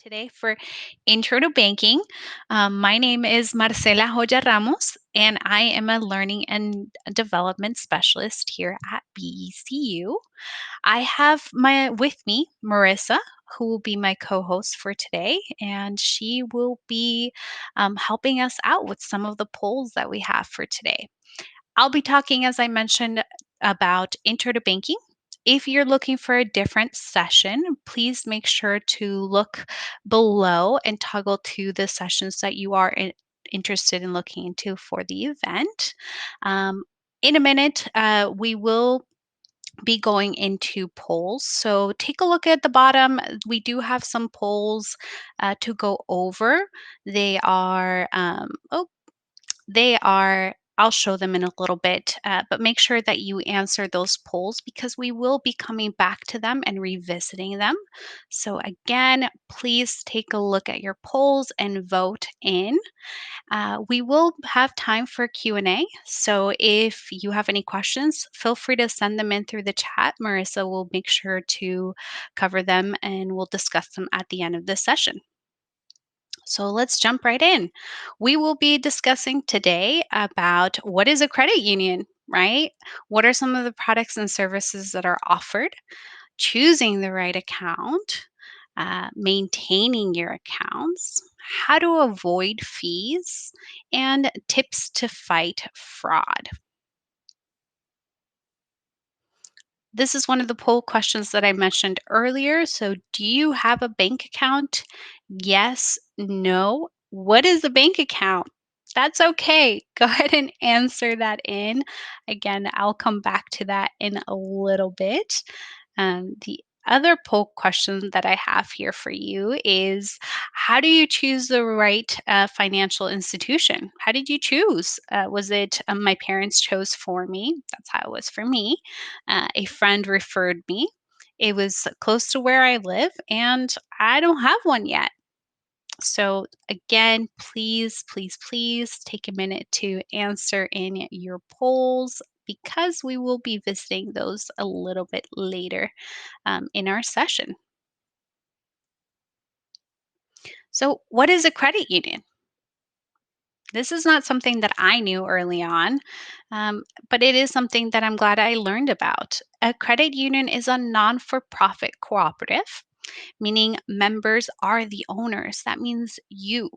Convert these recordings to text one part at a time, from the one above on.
Today for Intro to Banking. My name is Marcela Joya Ramos, and I am a learning and development specialist here at BECU. I have my with me Marissa, who will be my co-host for today, and she will be helping us out with some of the polls that we have for today. I'll be talking, as I mentioned, about Intro to Banking. If you're looking for a different session, please make sure to look below and toggle to the sessions that you are interested in looking into for the event. Um, in a minute, we will be going into polls. So take a look at the bottom. We do have some polls to go over. They are, I'll show them in a little bit, but make sure that you answer those polls because we will be coming back to them and revisiting them. So again, please take a look at your polls and vote in. We will have time for Q&A. So if you have any questions, feel free to send them in through the chat. Marissa will make sure to cover them and we'll discuss them at the end of this session. So let's jump right in. We will be discussing today about what is a credit union, right? What are some of the products and services that are offered? Choosing the right account, maintaining your accounts, how to avoid fees, and tips to fight fraud. This is one of the poll questions that I mentioned earlier. So, do you have a bank account? Yes, no. What is a bank account? That's okay. Go ahead and answer that in. Again, I'll come back to that in a little bit. The other poll question that I have here for you is how do you choose the right financial institution? How did you choose? Was it my parents chose for me? That's how it was for me. A friend referred me. It was close to where I live, and I don't have one yet. So, again, please, please, please take a minute to answer in your polls because we will be visiting those a little bit later in our session. So, what is a credit union? This is not something that I knew early on, but it is something that I'm glad I learned about. A credit union is a non for profit cooperative, meaning members are the owners. That means you.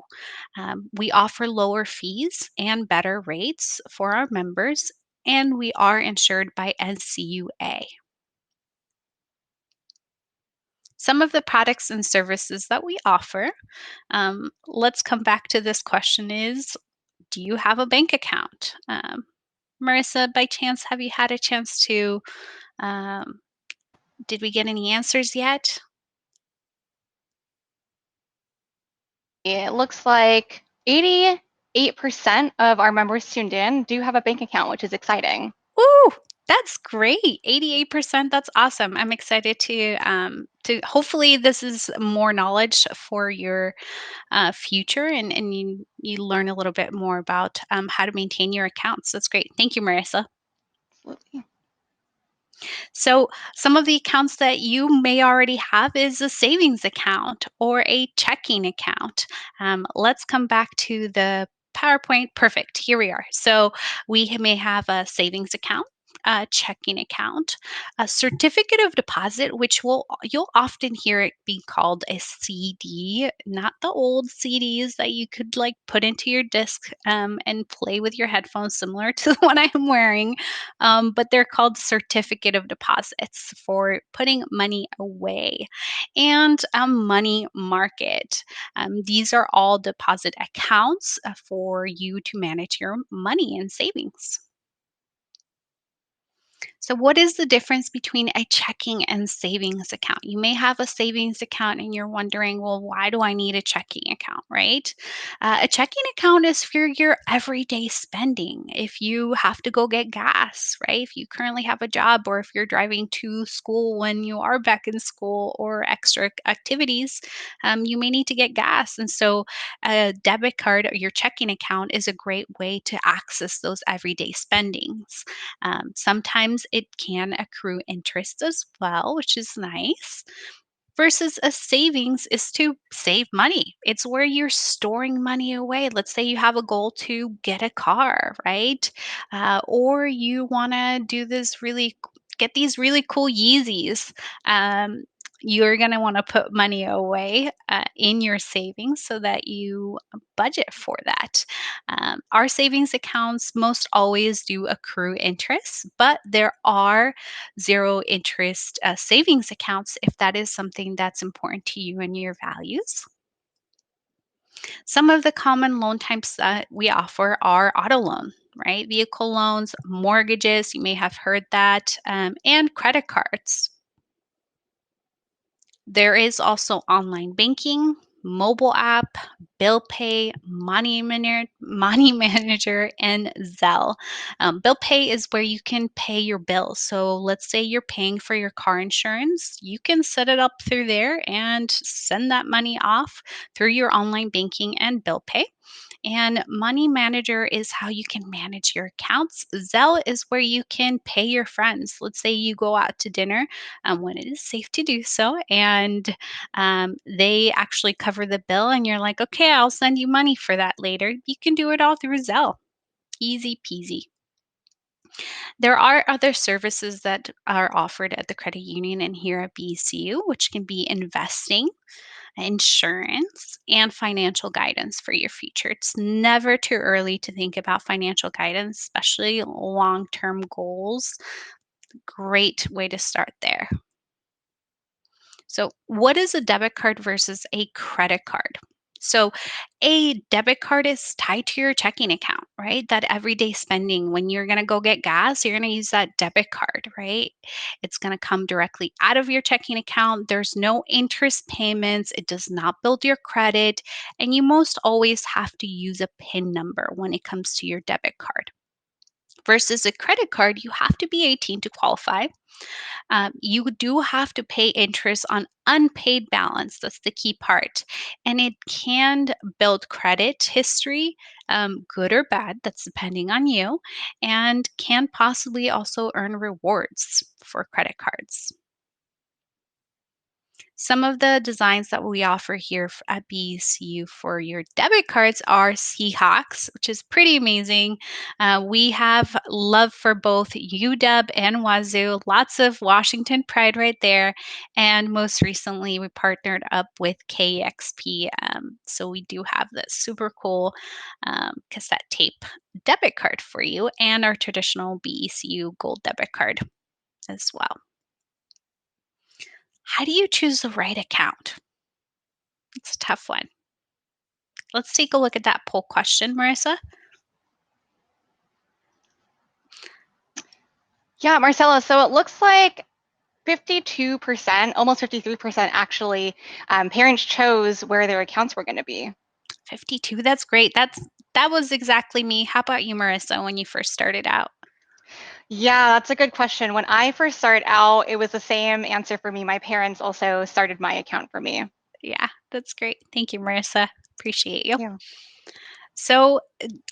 We offer lower fees and better rates for our members, and we are insured by NCUA. Some of the products and services that we offer, let's come back to this question is, do you have a bank account? Marissa, by chance, have you had a chance to, um, did we get any answers yet? It looks like 88% of our members tuned in do have a bank account, which is exciting. Ooh, that's great. 88%. That's awesome. I'm excited to hopefully this is more knowledge for your future and you learn a little bit more about how to maintain your accounts. That's great. Thank you, Marissa. Absolutely. So, some of the accounts that you may already have is a savings account or a checking account. Let's come back to the PowerPoint. Perfect. Here we are. So, we may have a savings account, a checking account, a certificate of deposit, which you'll often hear it being called a CD, not the old CDs that you could like put into your disc and play with your headphones, similar to the one I am wearing, but they're called certificate of deposits for putting money away, and a money market. These are all deposit accounts for you to manage your money and savings. So, what is the difference between a checking and savings account? You may have a savings account and you're wondering, well, why do I need a checking account, right? A checking account is for your everyday spending. If you have to go get gas, right? If you currently have a job or if you're driving to school when you are back in school or extra activities, you may need to get gas. And so, a debit card or your checking account is a great way to access those everyday spendings. Sometimes it can accrue interest as well, which is nice. versus a savings is to save money. It's where you're storing money away. Let's say you have a goal to get a car, right? Or you want to do this really get these really cool Yeezys. Um, you're going to want to put money away in your savings so that you budget for that. Our savings accounts most always do accrue interest, but there are zero interest savings accounts if that is something that's important to you and your values. Some of the common loan types that we offer are auto loan, right? Vehicle loans, mortgages, you may have heard that, and credit cards. There is also online banking, mobile app, bill pay, money manager, and Zelle. Bill pay is where you can pay your bills. So let's say you're paying for your car insurance, you can set it up through there and send that money off through your online banking and bill pay. And Money Manager is how you can manage your accounts. Zelle is where you can pay your friends. Let's say you go out to dinner when it is safe to do so, and they actually cover the bill, and you're like, okay, I'll send you money for that later. You can do it all through Zelle. Easy peasy. There are other services that are offered at the credit union and here at BECU, which can be investing, insurance, and financial guidance for your future. It's never too early to think about financial guidance, especially long term goals. Great way to start there. So, what is a debit card versus a credit card? So, a debit card is tied to your checking account, right? That everyday spending. When you're going to go get gas, you're going to use that debit card, right? It's going to come directly out of your checking account. There's no interest payments. It does not build your credit. And you most always have to use a PIN number when it comes to your debit card. Versus a credit card, you have to be 18 to qualify. You do have to pay interest on unpaid balance. That's the key part. And it can build credit history, good or bad, that's depending on you, and can possibly also earn rewards for credit cards. Some of the designs that we offer here at BECU for your debit cards are Seahawks, which is pretty amazing. We have love for both UW and Wazoo, lots of Washington pride right there. And most recently, we partnered up with KEXP. So we do have this super cool cassette tape debit card for you and our traditional BECU gold debit card as well. How do you choose the right account? It's a tough one. Let's take a look at that poll question, Marissa. Yeah, Marcela, so it looks like 52%, almost 53% actually, parents chose where their accounts were going to be. 52. That's great. That was exactly me. How about you, Marissa, when you first started out? Yeah, that's a good question. When I first started out, it was the same answer for me. My parents also started my account for me. Yeah, that's great. Thank you, Marissa. Appreciate you. Yeah. So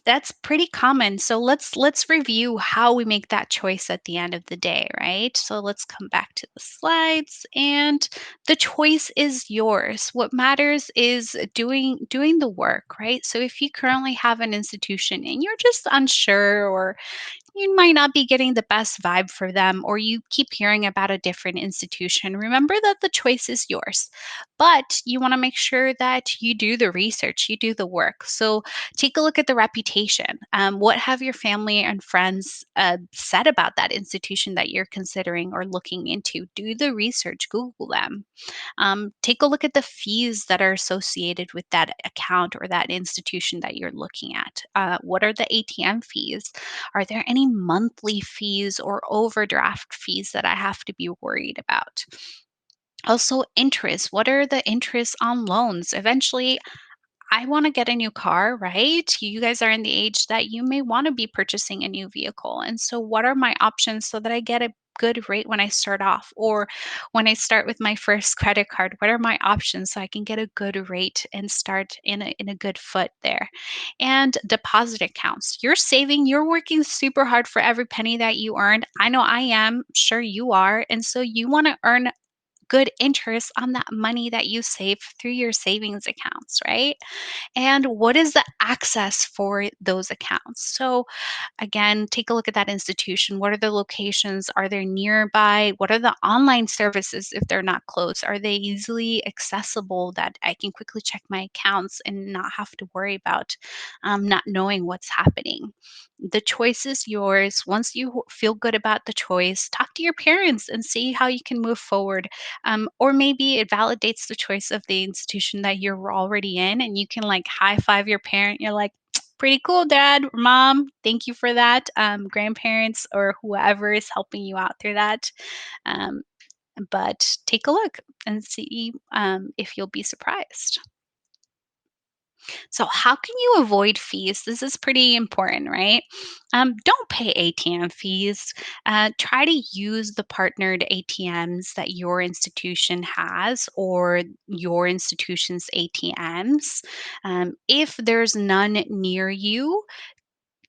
that's pretty common. So let's review how we make that choice at the end of the day, right? So let's come back to the slides and the choice is yours. What matters is doing the work, right? So if you currently have an institution and you're just unsure or you might not be getting the best vibe for them, or you keep hearing about a different institution, remember that the choice is yours. But you want to make sure that you do the research, you do the work. So take a look at the reputation. What have your family and friends said about that institution that you're considering or looking into? Do the research, Google them. Take a look at the fees that are associated with that account or that institution that you're looking at. What are the ATM fees? Are there any monthly fees or overdraft fees that I have to be worried about? Also, interest. What are the interests on loans? Eventually, I want to get a new car, right? You guys are in the age that you may want to be purchasing a new vehicle. And so, what are my options so that I get a good rate when I start off? Or when I start with my first credit card, what are my options so I can get a good rate and start in a good foot there? And deposit accounts. You're saving, you're working super hard for every penny that you earned. I know I am, sure you are. And so, you want to earn good interest on that money that you save through your savings accounts, right? And what is the access for those accounts? So, again, take a look at that institution. What are the locations? Are they nearby? What are the online services if they're not close? Are they easily accessible that I can quickly check my accounts and not have to worry about not knowing what's happening? The choice is yours. Once you feel good about the choice, talk to your parents and see how you can move forward. Or maybe it validates the choice of the institution that you're already in, and you can like high five your parent. You're like, pretty cool, dad or mom. Thank you for that. Grandparents or whoever is helping you out through that. Um, but take a look and see if you'll be surprised. So, how can you avoid fees? This is pretty important, right? Don't pay ATM fees. Try to use the partnered ATMs that your institution has or your institution's ATMs. If there's none near you,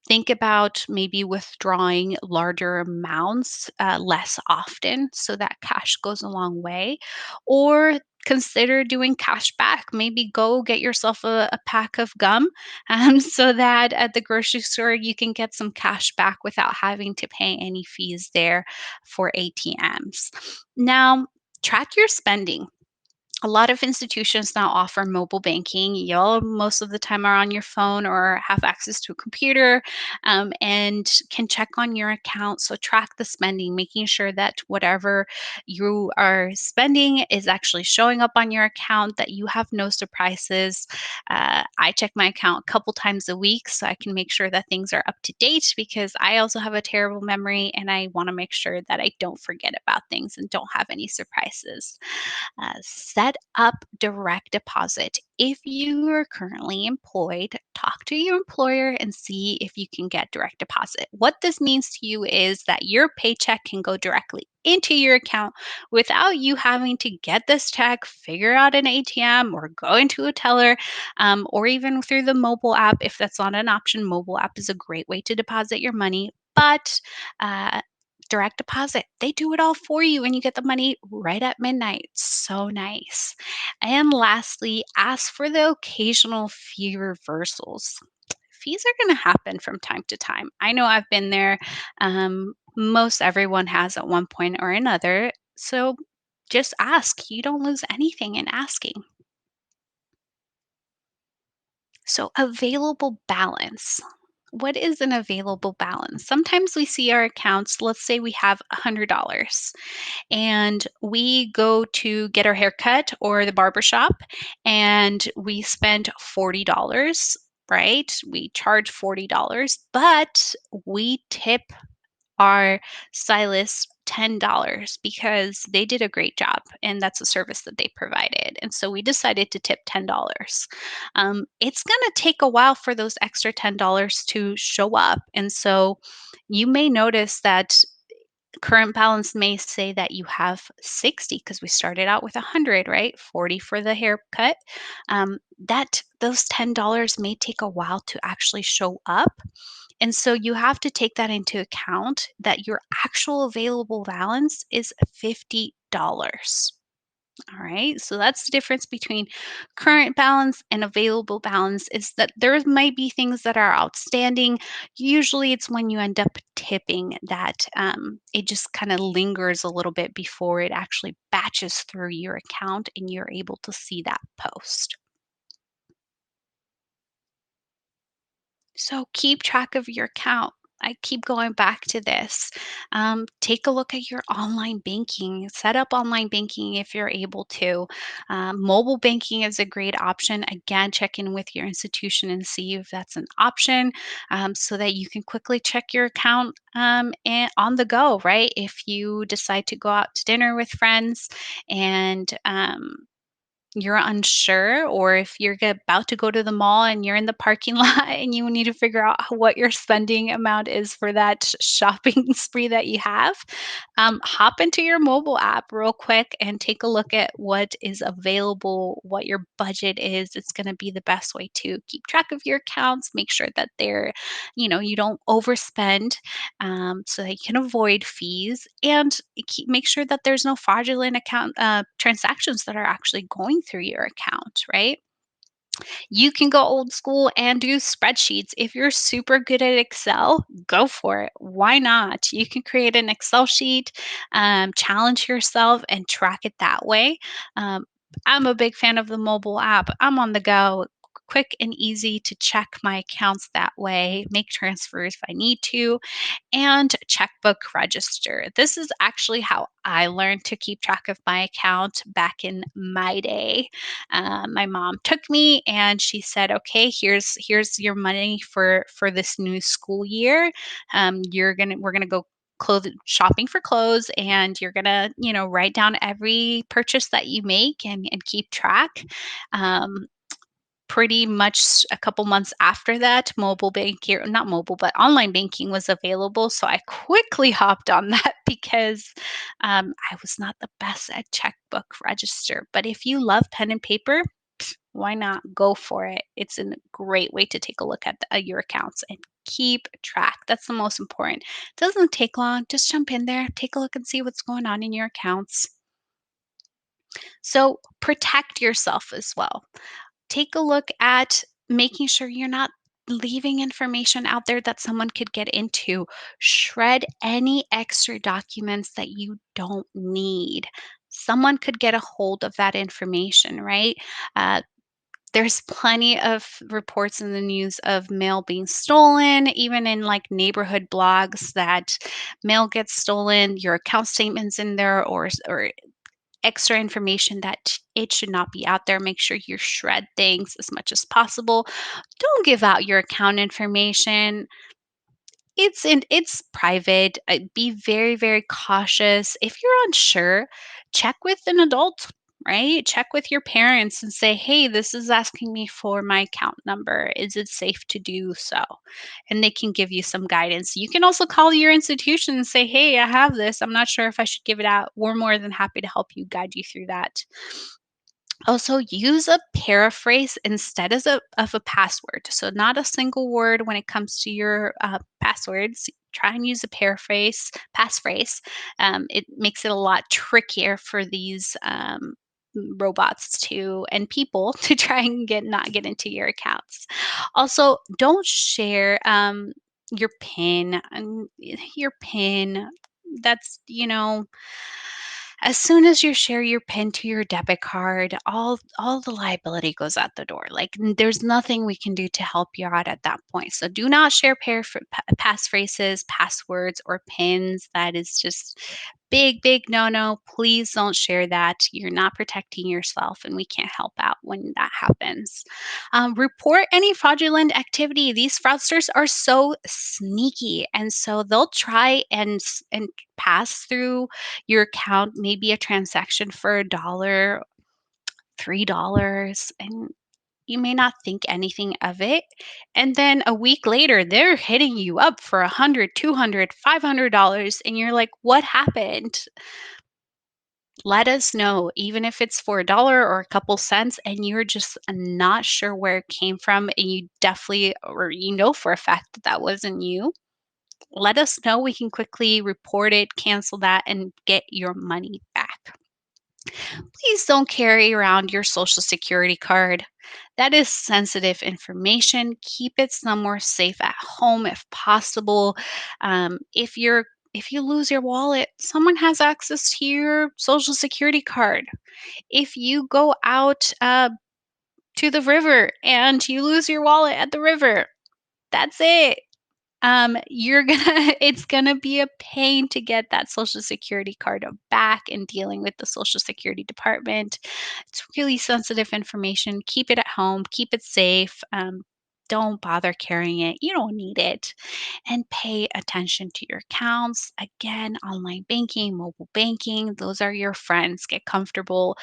think about maybe withdrawing larger amounts less often so that cash goes a long way. Or consider doing cash back. Maybe go get yourself a pack of gum so that at the grocery store you can get some cash back without having to pay any fees there for ATMs. Now, track your spending. A lot of institutions now offer mobile banking. You'll most of the time are on your phone or have access to a computer and can check on your account. So track the spending, making sure that whatever you are spending is actually showing up on your account, that you have no surprises. I check my account a couple times a week so I can make sure that things are up to date because I also have a terrible memory and I want to make sure that I don't forget about things and don't have any surprises. Set up direct deposit. If you are currently employed, talk to your employer and see if you can get direct deposit. What this means to you is that your paycheck can go directly into your account without you having to get this check, figure out an ATM, or go into a teller, or even through the mobile app. If that's not an option, mobile app is a great way to deposit your money. But uh, direct deposit. They do it all for you and you get the money right at midnight. So nice. And lastly, ask for the occasional fee reversals. Fees are going to happen from time to time. I know I've been there. Most everyone has at one point or another. So just ask. You don't lose anything in asking. So, available balance. What is an available balance? Sometimes we see our accounts, let's say we have $100 and we go to get our hair cut or the barber shop and we spend $40, right? We charge $40, but we tip our stylist $10 because they did a great job and that's a service that they provided. And so we decided to tip $10. It's going to take a while for those extra $10 to show up. And so you may notice that current balance may say that you have 60 because we started out with 100, right? 40 for the haircut. That those $10 may take a while to actually show up. And so you have to take that into account that your actual available balance is $50. All right. So that's the difference between current balance and available balance is that there might be things that are outstanding. Usually it's when you end up tipping that it just kind of lingers a little bit before it actually batches through your account and you're able to see that post. So keep track of your account. I keep going back to this. Take a look at your online banking. Set up online banking if you're able to. Mobile banking is a great option. Again, check in with your institution and see if that's an option so that you can quickly check your account and on the go, right? If you decide to go out to dinner with friends and you're unsure, or if you're about to go to the mall and you're in the parking lot and you need to figure out what your spending amount is for that shopping spree that you have, hop into your mobile app real quick and take a look at what is available, what your budget is. It's going to be the best way to keep track of your accounts, make sure that you don't overspend, so that you can avoid fees, and make sure that there's no fraudulent account transactions that are actually going through your account, right? You can go old school and do spreadsheets. If you're super good at Excel, go for it. Why not? You can create an Excel sheet, challenge yourself, and track it that way. Um, I'm a big fan of the mobile app. I'm on the go. Quick and easy to check my accounts that way, make transfers if I need to, and checkbook register. This is actually how I learned to keep track of my account back in my day. My mom took me and she said, "Okay, here's your money for this new school year. We're gonna go." Clothes shopping for clothes, and you're gonna write down every purchase that you make and keep track. um, Pretty much a couple months after that, mobile banking, not mobile, but online banking was available. So I quickly hopped on that because I was not the best at checkbook register. But if you love pen and paper, why not go for it? It's a great way to take a look at your accounts and keep track. That's the most important. It doesn't take long. Just jump in there, take a look and see what's going on in your accounts. So protect yourself as well. Take a look at making sure you're not leaving information out there that someone could get into. Shred any extra documents that you don't need. Someone could get a hold of that information, right? Uh, there's plenty of reports in the news of mail being stolen, even in like neighborhood blogs that mail gets stolen, your account statements in there, or extra information that it should not be out there. Make sure you shred things as much as possible. Don't give out your account information. It's private. Be very, very cautious. If you're unsure, check with an adult, right? Check with your parents and say, "Hey, this is asking me for my account number. Is it safe to do so?" And they can give you some guidance. You can also call your institution and say, "Hey, I have this. I'm not sure if I should give it out." We're more than happy to help you, guide you through that. Also, use a paraphrase instead of a password. So, not a single word when it comes to your passwords. Try and use a passphrase. It makes it a lot trickier for these robots to and people to try and not get into your accounts. Also, don't share your PIN. Your PIN. That's as soon as you share your PIN to your debit card, all the liability goes out the door. Like, there's nothing we can do to help you out at that point. So do not share passphrases, passwords, or PINs. That is just big, big no no. Please don't share that. You're not protecting yourself, and we can't help out when that happens. Report any fraudulent activity. These fraudsters are so sneaky, and so they'll try and pass through your account, maybe a transaction for $1, $3, and you may not think anything of it. And then a week later, they're hitting you up for 100, 200, $500, and you're like, "What happened?" Let us know, even if it's for $1 or a couple cents and you're just not sure where it came from, and you definitely, or for a fact that that wasn't you. Let us know. We can quickly report it, cancel that, and get your money back. Please don't carry around your social security card. That is sensitive information. Keep it somewhere safe at home if possible. If you lose your wallet, someone has access to your social security card. If you go out to the river and you lose your wallet at the river, that's it. You're gonna it's gonna be a pain to get that Social Security card back and dealing with the Social Security department. It's really sensitive information. Keep it at home, keep it safe. don't bother carrying it. You don't need it. And pay attention to your accounts. Again, online banking, mobile banking, those are your friends. Get comfortable.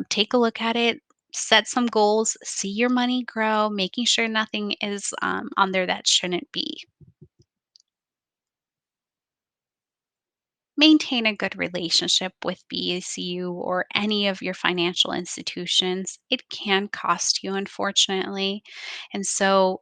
Take a look at it. Set some goals, see your money grow, making sure nothing is on there that shouldn't be. Maintain a good relationship with BECU or any of your financial institutions. It can cost you, unfortunately. And so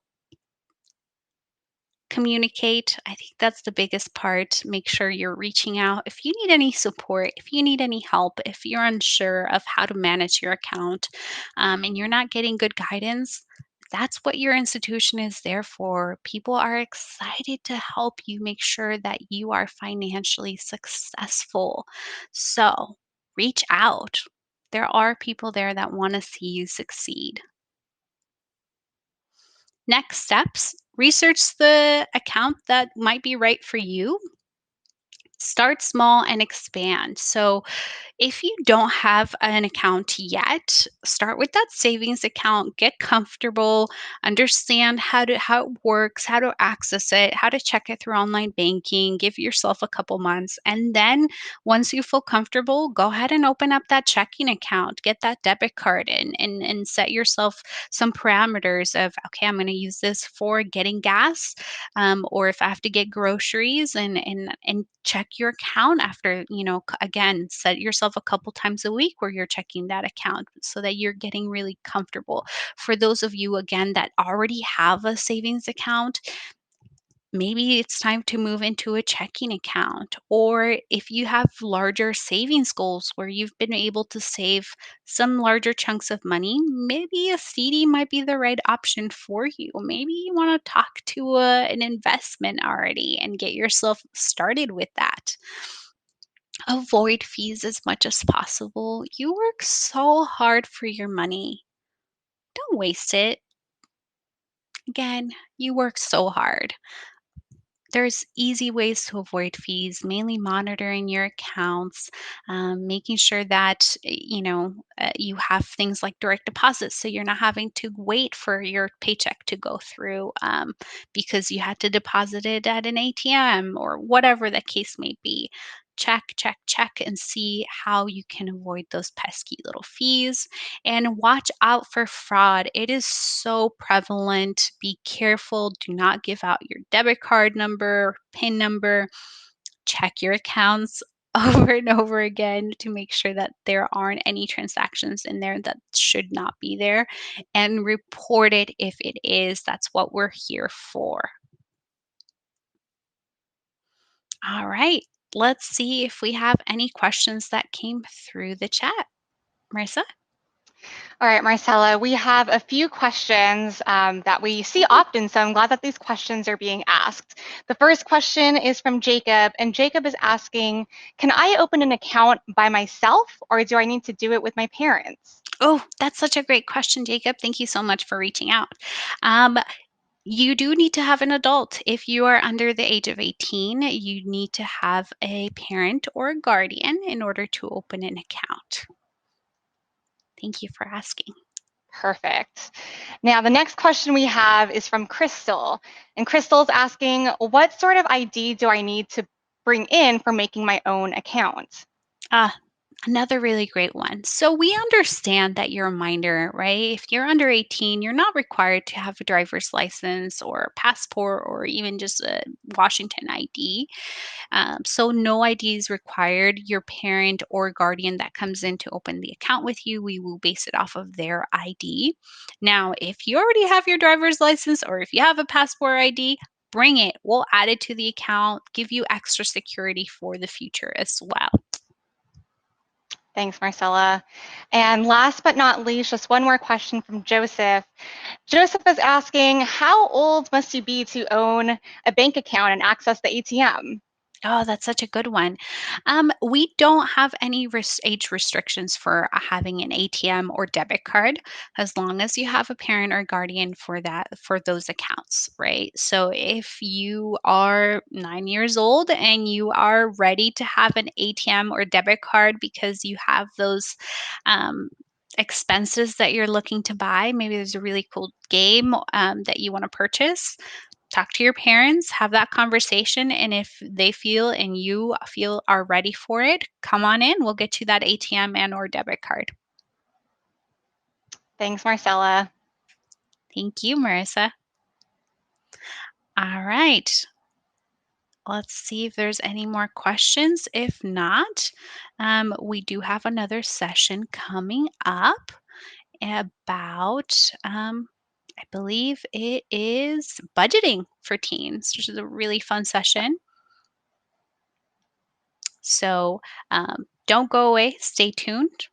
communicate. I think that's the biggest part. Make sure you're reaching out. If you need any support, if you need any help, if you're unsure of how to manage your account and you're not getting good guidance, that's what your institution is there for. People are excited to help you make sure that you are financially successful. So reach out. There are people there that want to see you succeed. Next steps, research the account that might be right for you. Start small and expand. So, if you don't have an account yet, start with that savings account, get comfortable, understand how it works, how to access it, how to check it through online banking, give yourself a couple months. And then once you feel comfortable, go ahead and open up that checking account, get that debit card in and set yourself some parameters of okay, I'm going to use this for getting gas or if I have to get groceries and check your account after, again, set yourself a couple times a week where you're checking that account so that you're getting really comfortable. For those of you again that already have a savings account, maybe it's time to move into a checking account. Or if you have larger savings goals where you've been able to save some larger chunks of money, maybe a CD might be the right option for you. Maybe you want to talk to an investment already and get yourself started with that. Avoid fees as much as possible. You work so hard for your money. Don't waste it. Again, you work so hard. There's easy ways to avoid fees, mainly monitoring your accounts, making sure that you have things like direct deposits, so you're not having to wait for your paycheck to go through because you had to deposit it at an ATM or whatever the case may be. Check, check, check, and see how you can avoid those pesky little fees. And watch out for fraud. It is so prevalent. Be careful. Do not give out your debit card number, PIN number. Check your accounts over and over again to make sure that there aren't any transactions in there that should not be there and report it if it is. That's what we're here for. All right. Let's see if we have any questions that came through the chat. Marissa? All right, Marcela, we have a few questions that we see often, so I'm glad that these questions are being asked. The first question is from Jacob, and Jacob is asking, can I open an account by myself, or do I need to do it with my parents? Oh, that's such a great question, Jacob. Thank you so much for reaching out. Um, you do need to have an adult. If you are under the age of 18, you need to have a parent or a guardian in order to open an account. Thank you for asking. Perfect. Now, the next question we have is from Crystal. And Crystal's asking, what sort of ID do I need to bring in for making my own account? Ah, another really great one. So we understand that you're a minor, right? If you're under 18, you're not required to have a driver's license or a passport or even just a Washington ID. So no ID is required. Your parent or guardian that comes in to open the account with you, we will base it off of their ID. Now, if you already have your driver's license or if you have a passport ID, bring it. We'll add it to the account, give you extra security for the future as well. Thanks, Marcella. And last but not least, just one more question from Joseph. Joseph is asking, how old must you be to own a bank account and access the ATM? Oh, that's such a good one. We don't have any age restrictions for having an ATM or debit card as long as you have a parent or guardian for those accounts, right? So if you are 9 years old and you are ready to have an ATM or debit card because you have those um, expenses that you're looking to buy. Maybe there's a really cool game that you want to purchase. Talk to your parents, have that conversation, and if they feel and you feel are ready for it, come on in. We'll get you that ATM and or debit card. Thanks, Marcela. Thank you, Marissa. All right. Let's see if there's any more questions. If not, we do have another session coming up about, I believe it is budgeting for teens, which is a really fun session. So don't go away, stay tuned.